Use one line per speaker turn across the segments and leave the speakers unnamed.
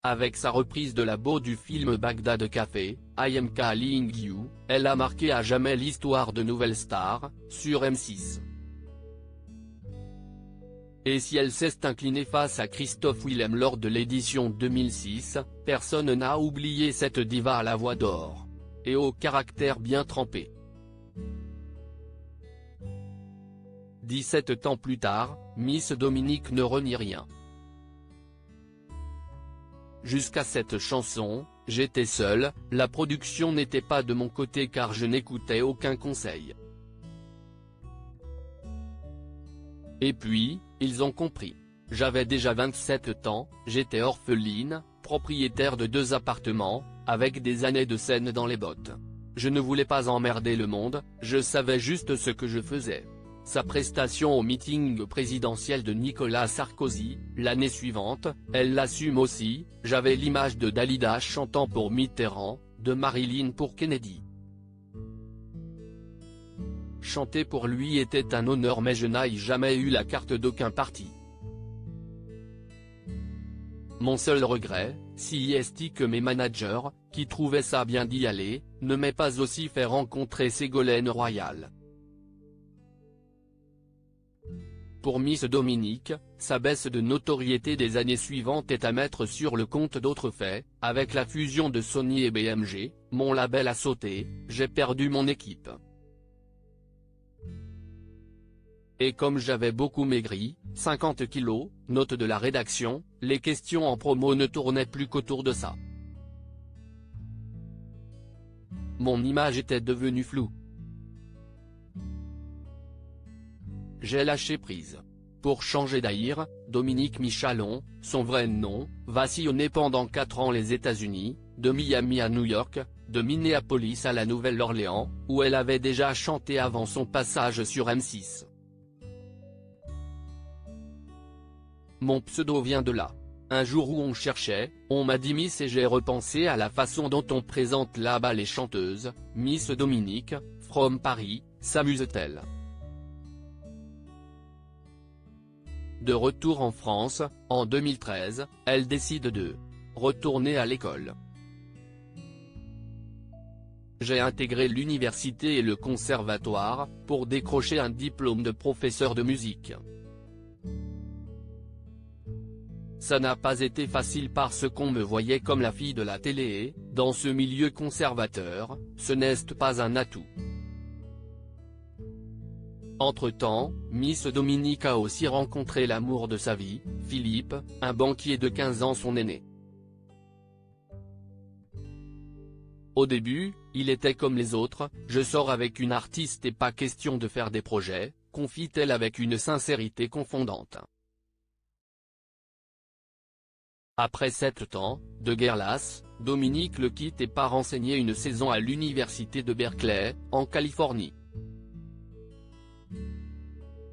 Avec sa reprise de la BO du film Bagdad Café, I Am Calling You, elle a marqué à jamais l'histoire de Nouvelle Star, sur M6. Et si elle s'est inclinée face à Christophe Willem lors de l'édition 2006, personne n'a oublié cette diva à la voix d'or. Et au caractère bien trempé. 17 ans plus tard, Miss Dominique ne renie rien. Jusqu'à cette chanson, j'étais seule, la production n'était pas de mon côté car je n'écoutais aucun conseil. Et puis, ils ont compris. J'avais déjà 27 ans, j'étais orpheline, propriétaire de 2 appartements, avec des années de scène dans les bottes. Je ne voulais pas emmerder le monde, je savais juste ce que je faisais. Sa prestation au meeting présidentiel de Nicolas Sarkozy, l'année suivante, elle l'assume aussi, j'avais l'image de Dalida chantant pour Mitterrand, de Marilyn pour Kennedy. Chanter pour lui était un honneur mais je n'ai jamais eu la carte d'aucun parti. Mon seul regret, si est que mes managers, qui trouvaient ça bien d'y aller, ne m'aient pas aussi fait rencontrer Ségolène Royal. Pour Miss Dominique, sa baisse de notoriété des années suivantes est à mettre sur le compte d'autres faits, avec la fusion de Sony et BMG, mon label a sauté, j'ai perdu mon équipe. Et comme j'avais beaucoup maigri, 50 kilos, note de la rédaction, les questions en promo ne tournaient plus qu'autour de ça. Mon image était devenue floue. J'ai lâché prise. Pour changer d'air, Dominique Michalon, son vrai nom, va sillonner pendant 4 ans les États-Unis, de Miami à New York, de Minneapolis à la Nouvelle-Orléans, où elle avait déjà chanté avant son passage sur M6. Mon pseudo vient de là. Un jour où on cherchait, on m'a dit Miss et j'ai repensé à la façon dont on présente là-bas les chanteuses, Miss Dominique, from Paris, s'amuse-t-elle? De retour en France, en 2013, elle décide de retourner à l'école. J'ai intégré l'université et le conservatoire, pour décrocher un diplôme de professeur de musique. Ça n'a pas été facile parce qu'on me voyait comme la fille de la télé et, dans ce milieu conservateur, ce n'est pas un atout. Entre-temps, Miss Dominique a aussi rencontré l'amour de sa vie, Philippe, un banquier de 15 ans son aîné. Au début, il était comme les autres, je sors avec une artiste et pas question de faire des projets, confie-t-elle avec une sincérité confondante. Après 7 ans, de guerre lasse, Dominique le quitte et part enseigner une saison à l'université de Berkeley, en Californie.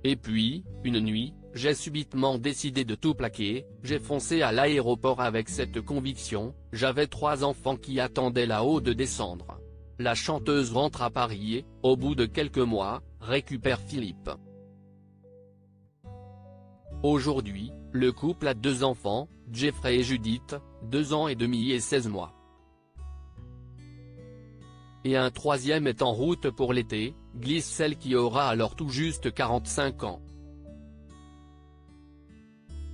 Et puis, une nuit, j'ai subitement décidé de tout plaquer, j'ai foncé à l'aéroport avec cette conviction, j'avais 3 enfants qui attendaient là-haut de descendre. La chanteuse rentre à Paris et, au bout de quelques mois, récupère Philippe. Aujourd'hui, le couple a 2 enfants, Jeffrey et Judith, 2 ans et demi et 16 mois. Et un 3e est en route pour l'été, glisse celle qui aura alors tout juste 45 ans.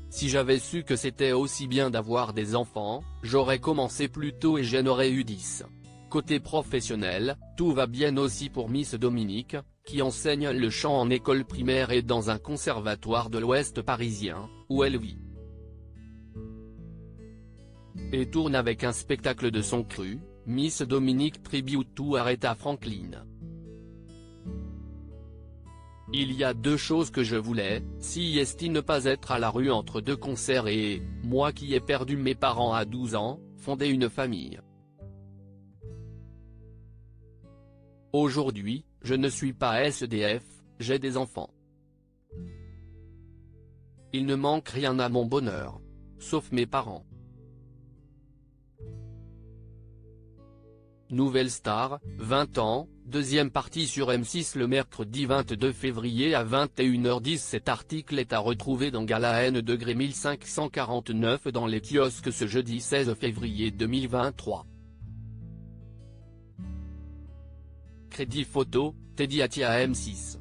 Si j'avais su que c'était aussi bien d'avoir des enfants, j'aurais commencé plus tôt et j'en aurais eu 10. Côté professionnel, tout va bien aussi pour Miss Dominique, qui enseigne le chant en école primaire et dans un conservatoire de l'Ouest parisien, où elle vit. Et tourne avec un spectacle de son cru, Miss Dominique Tribute to Aretha Franklin. Il y a 2 choses que je voulais, si ne pas être à la rue entre 2 concerts et, moi qui ai perdu mes parents à 12 ans, fonder une famille. Aujourd'hui, je ne suis pas SDF, j'ai des enfants. Il ne manque rien à mon bonheur. Sauf mes parents. Nouvelle Star, 20 ans, deuxième partie sur M6 le mercredi 22 février à 21h10. Cet article est à retrouver dans Gala N° 1549 dans les kiosques ce jeudi 16 février 2023. Crédit photo, Teddy Attia M6.